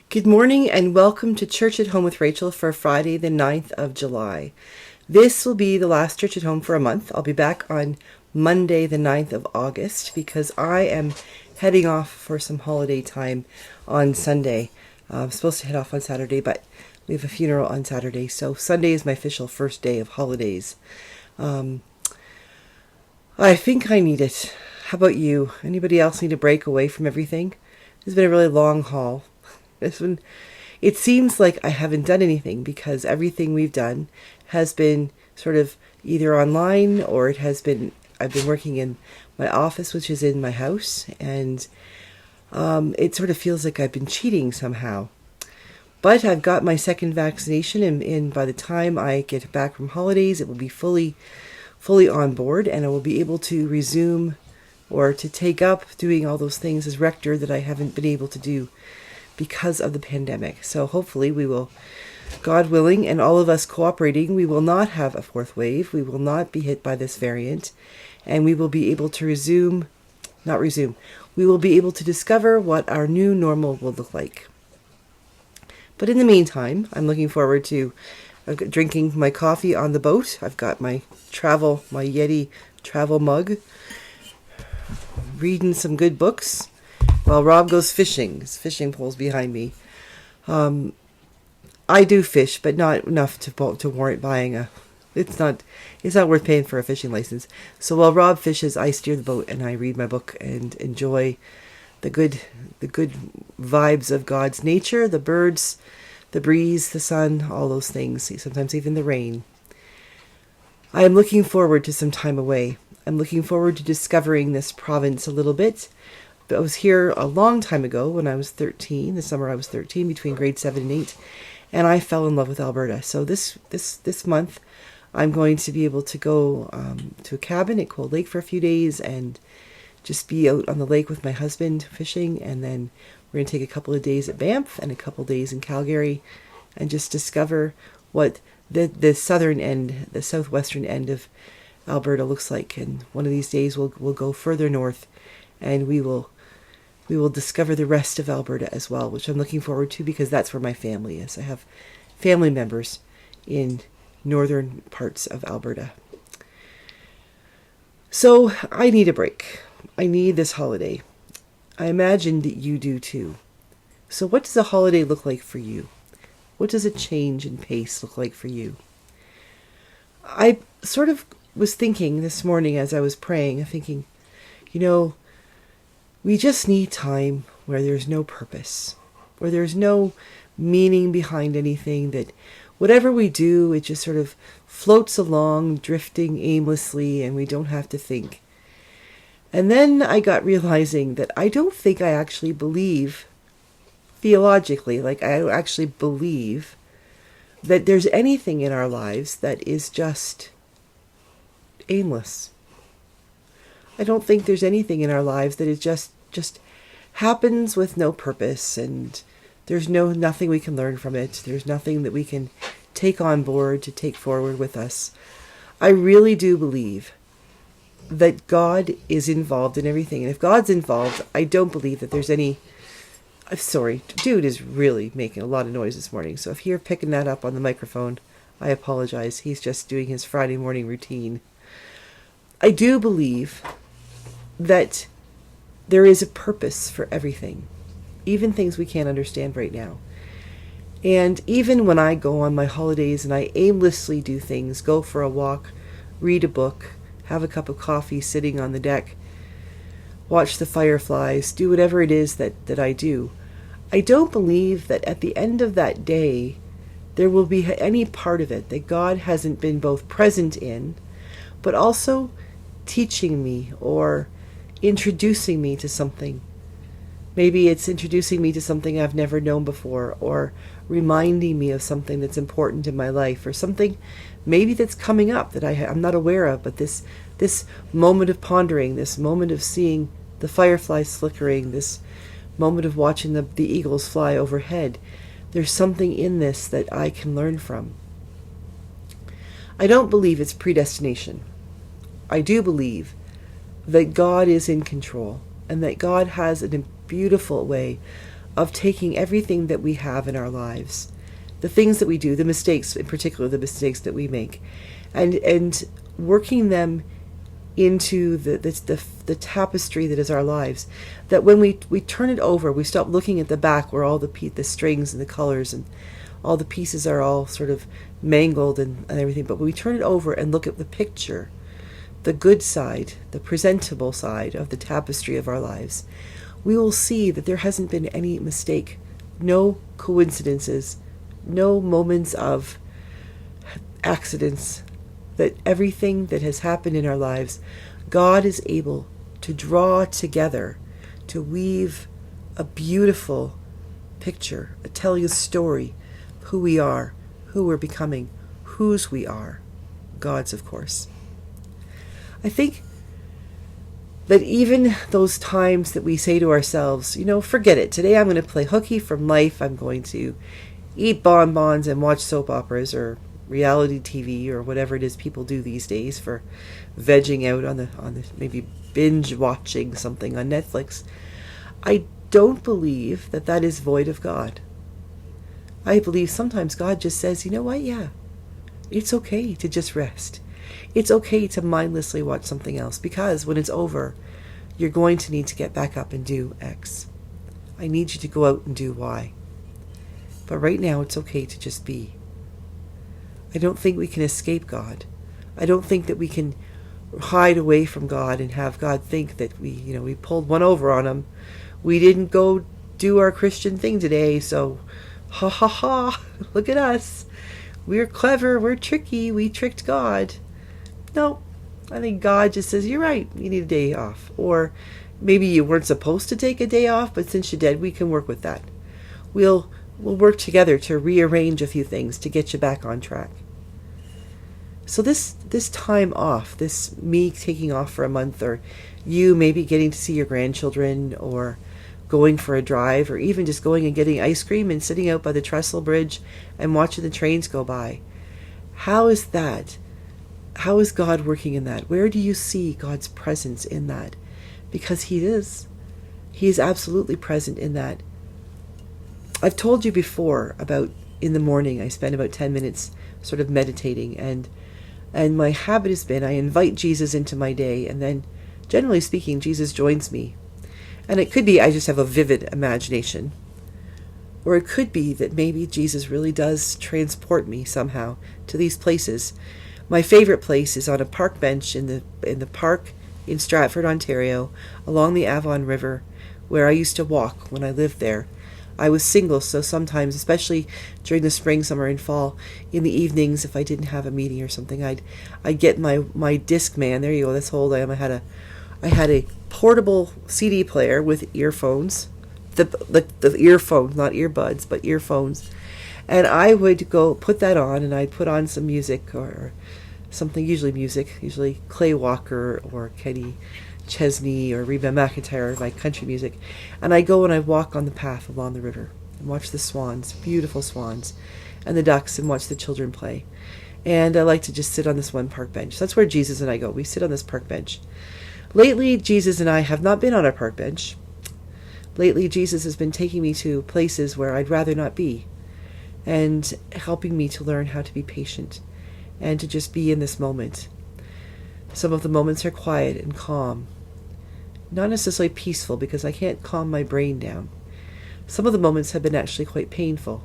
Good morning and welcome to Church at Home with Rachael for Friday the 9th of July. This will be the last Church at Home for a month. I'll be back on Monday the 9th of August because I am heading off for some holiday time on Sunday. I'm supposed to head off on Saturday, but we have a funeral on Saturday, so Sunday is my official first day of holidays. I think I need it. How about you? Anybody else need a break away from everything? It's been a really long haul. It seems like I haven't done anything because everything we've done has been sort of either online or I've been working in my office, which is in my house, and it sort of feels like I've been cheating somehow. But I've got my second vaccination, and by the time I get back from holidays, it will be fully on board, and I will be able to resume or to take up doing all those things as rector that I haven't been able to do because of the pandemic. So hopefully we will, God willing, and all of us cooperating, we will not have a fourth wave. We will not be hit by this variant, and we will be able to we will be able to discover what our new normal will look like. But in the meantime, I'm looking forward to drinking my coffee on the boat. I've got my Yeti travel mug, reading some good books while Rob goes fishing. His fishing pole's behind me. I do fish, but not enough to warrant buying it's not worth paying for a fishing license. So while Rob fishes, I steer the boat and I read my book and enjoy the good vibes of God's nature, the birds, the breeze, the sun, all those things, sometimes even the rain. I am looking forward to some time away. I'm looking forward to discovering this province a little bit. I was here a long time ago when I was 13, the summer I was 13, between grade 7 and 8, and I fell in love with Alberta. So this month, I'm going to be able to go to a cabin at Cold Lake for a few days and just be out on the lake with my husband fishing, and then we're going to take a couple of days at Banff and a couple of days in Calgary and just discover what the southern end, the southwestern end of Alberta looks like. And one of these days we'll go further north and we will discover the rest of Alberta as well, which I'm looking forward to because that's where my family is. I have family members in northern parts of Alberta. So I need a break. I need this holiday. I imagine that you do too. So what does a holiday look like for you? What does a change in pace look like for you? I sort of was thinking this morning as I was praying, we just need time where there's no purpose, where there's no meaning behind anything, that whatever we do, it just sort of floats along, drifting aimlessly, and we don't have to think. And then I got realizing that I don't think I actually believe, theologically, I actually believe that there's anything in our lives that is just aimless. I don't think there's anything in our lives that is just happens with no purpose, and there's nothing we can learn from it. There's nothing that we can take on board to take forward with us. I really do believe that God is involved in everything. And if God's involved, I don't believe that there's any... I'm sorry, dude is really making a lot of noise this morning. So if you're picking that up on the microphone, I apologize. He's just doing his Friday morning routine. I do believe that there is a purpose for everything, even things we can't understand right now. And even when I go on my holidays and I aimlessly do things, go for a walk, read a book, have a cup of coffee sitting on the deck, watch the fireflies, do whatever it is that I do, I don't believe that at the end of that day there will be any part of it that God hasn't been both present in, but also teaching me or introducing me to something. Maybe it's introducing me to something I've never known before, or reminding me of something that's important in my life, or something maybe that's coming up that I'm not aware of, but this moment of pondering, this moment of seeing the fireflies flickering, this moment of watching the eagles fly overhead, there's something in this that I can learn from. I don't believe it's predestination. I do believe that God is in control and that God has a beautiful way of taking everything that we have in our lives, the things that we do, the mistakes, in particular the mistakes that we make, and working them into the tapestry that is our lives. That when we turn it over, we stop looking at the back where all the strings and the colors and all the pieces are all sort of mangled and everything. But when we turn it over and look at the picture, the good side, the presentable side of the tapestry of our lives, we will see that there hasn't been any mistake, no coincidences, no moments of accidents, that everything that has happened in our lives, God is able to draw together, to weave a beautiful picture, telling a story, who we are, who we're becoming, whose we are, God's, of course. I think that even those times that we say to ourselves, forget it. Today I'm going to play hooky from life. I'm going to eat bonbons and watch soap operas or reality TV or whatever it is people do these days for vegging out on the maybe binge watching something on Netflix. I don't believe that is void of God. I believe sometimes God just says, you know what? Yeah, it's okay to just rest. It's okay to mindlessly watch something else, because when it's over, you're going to need to get back up and do X. I need you to go out and do Y. But right now, it's okay to just be. I don't think we can escape God. I don't think that we can hide away from God and have God think that we pulled one over on him. We didn't go do our Christian thing today, so ha ha ha, look at us. We're clever, we're tricky, we tricked God. No, I think God just says, you're right, you need a day off. Or maybe you weren't supposed to take a day off, but since you did, we can work with that. We'll work together to rearrange a few things to get you back on track. So this time off, this me taking off for a month, or you maybe getting to see your grandchildren, or going for a drive, or even just going and getting ice cream and sitting out by the trestle bridge and watching the trains go by. How is that? How is God working in that? Where do you see God's presence in that? Because He is. He is absolutely present in that. I've told you before about in the morning I spend about 10 minutes sort of meditating, and my habit has been I invite Jesus into my day, and then generally speaking Jesus joins me. And it could be I just have a vivid imagination, or it could be that maybe Jesus really does transport me somehow to these places. My favorite place is on a park bench in the park in Stratford, Ontario, along the Avon River, where I used to walk when I lived there. I was single, so sometimes, especially during the spring, summer, and fall, in the evenings, if I didn't have a meeting or something, I'd get my Discman. There you go. That's how old I am. I had a portable CD player with earphones, the earphones, not earbuds, but earphones, and I would go put that on, and I'd put on some music or something, usually Clay Walker or Kenny Chesney or Reba McEntire, my country music, and I go and I walk on the path along the river and watch the swans, beautiful swans, and the ducks, and watch the children play. And I like to just sit on this one park bench. That's where Jesus and I go. We sit on this park bench. Lately, Jesus and I have not been on our park bench. Lately, Jesus has been taking me to places where I'd rather not be, and helping me to learn how to be patient and to just be in this moment. Some of the moments are quiet and calm, not necessarily peaceful, because I can't calm my brain down. Some of the moments have been actually quite painful,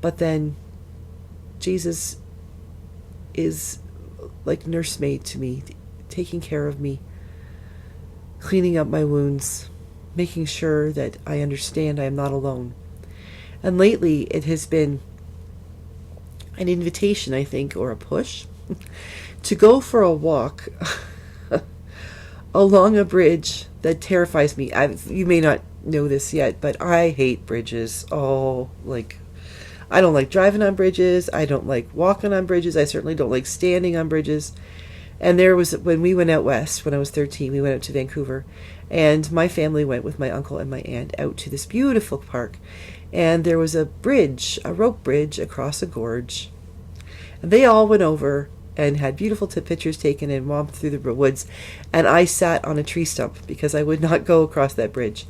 but then Jesus is like nursemaid to me, taking care of me, cleaning up my wounds, making sure that I understand I am not alone. And lately it has been an invitation, I think, or a push, to go for a walk along a bridge that terrifies me. You may not know this yet, but I hate bridges. I don't like driving on bridges. I don't like walking on bridges. I certainly don't like standing on bridges. And when we went out west, when I was 13, we went out to Vancouver, and my family went with my uncle and my aunt out to this beautiful park. And there was a bridge, a rope bridge across a gorge. And they all went over and had beautiful pictures taken and romped through the woods. And I sat on a tree stump because I would not go across that bridge.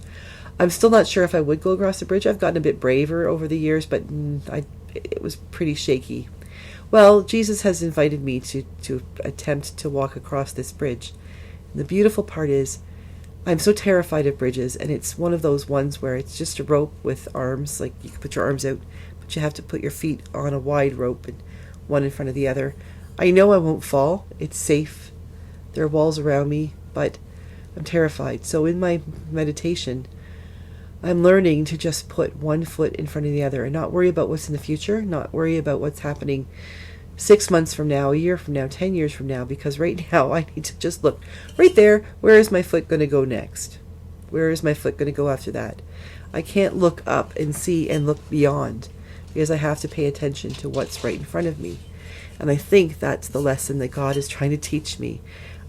I'm still not sure if I would go across the bridge. I've gotten a bit braver over the years, but it was pretty shaky. Well, Jesus has invited me to attempt to walk across this bridge. And the beautiful part is, I'm so terrified of bridges, and it's one of those ones where it's just a rope with arms, like you can put your arms out, but you have to put your feet on a wide rope and one in front of the other. I know I won't fall. It's safe. There are walls around me, but I'm terrified. So in my meditation, I'm learning to just put one foot in front of the other and not worry about what's in the future, not worry about what's happening 6 months from now, a year from now, 10 years from now, because right now I need to just look right there. Where is my foot going to go next? Where is my foot going to go after that? I can't look up and see and look beyond, because I have to pay attention to what's right in front of me. And I think that's the lesson that God is trying to teach me.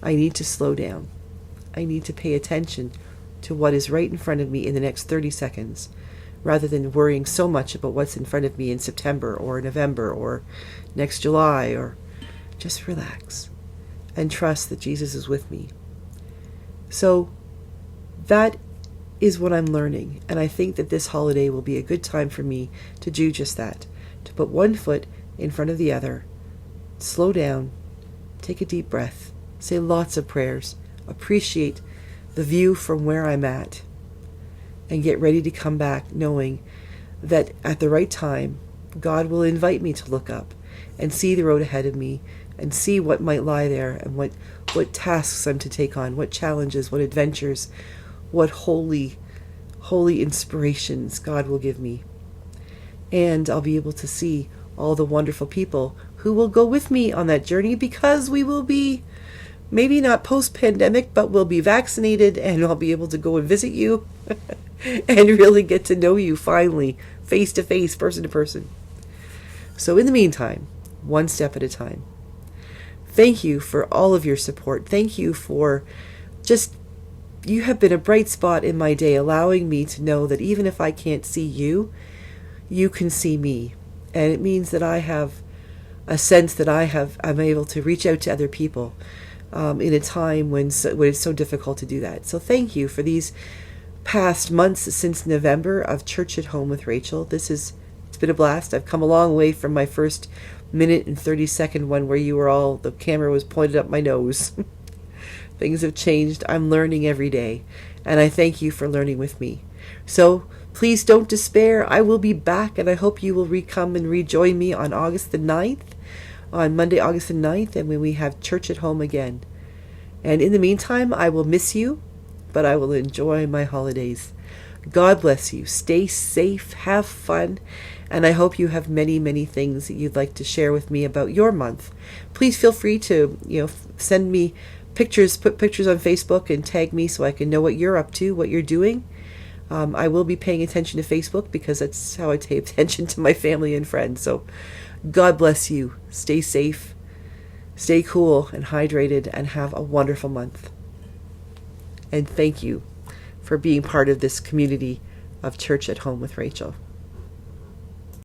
I need to slow down. I need to pay attention to what is right in front of me in the next 30 seconds, rather than worrying so much about what's in front of me in September or November or next July. Or just relax and trust that Jesus is with me. So that is what I'm learning, and I think that this holiday will be a good time for me to do just that, to put one foot in front of the other, slow down, take a deep breath, say lots of prayers, appreciate the view from where I'm at, and get ready to come back knowing that at the right time, God will invite me to look up and see the road ahead of me and see what might lie there and what tasks I'm to take on, what challenges, what adventures, what holy inspirations God will give me. And I'll be able to see all the wonderful people who will go with me on that journey, because we will be maybe not post-pandemic, but we'll be vaccinated, and I'll be able to go and visit you and really get to know you finally, face to face, person to person. So in the meantime, one step at a time. Thank you for all of your support. Thank you for you have been a bright spot in my day, allowing me to know that even if I can't see you, you can see me. And it means that I have a sense that I'm able to reach out to other people in a time when it's so difficult to do that. So thank you for these past months since November of Church at Home with Rachael. It's been a blast. I've come a long way from my first minute and 30-second one where the camera was pointed up my nose. Things have changed. I'm learning every day, and I thank you for learning with me. So please don't despair. I will be back, and I hope you will come and rejoin me on Monday, August the 9th, and when we have Church at Home again. And in the meantime, I will miss you, but I will enjoy my holidays. God bless you. Stay safe. Have fun. And I hope you have many, many things that you'd like to share with me about your month. Please feel free to, send me pictures, put pictures on Facebook and tag me so I can know what you're up to, what you're doing. I will be paying attention to Facebook because that's how I pay attention to my family and friends. So God bless you. Stay safe, stay cool and hydrated, and have a wonderful month. And thank you for being part of this community of Church at Home with Rachael.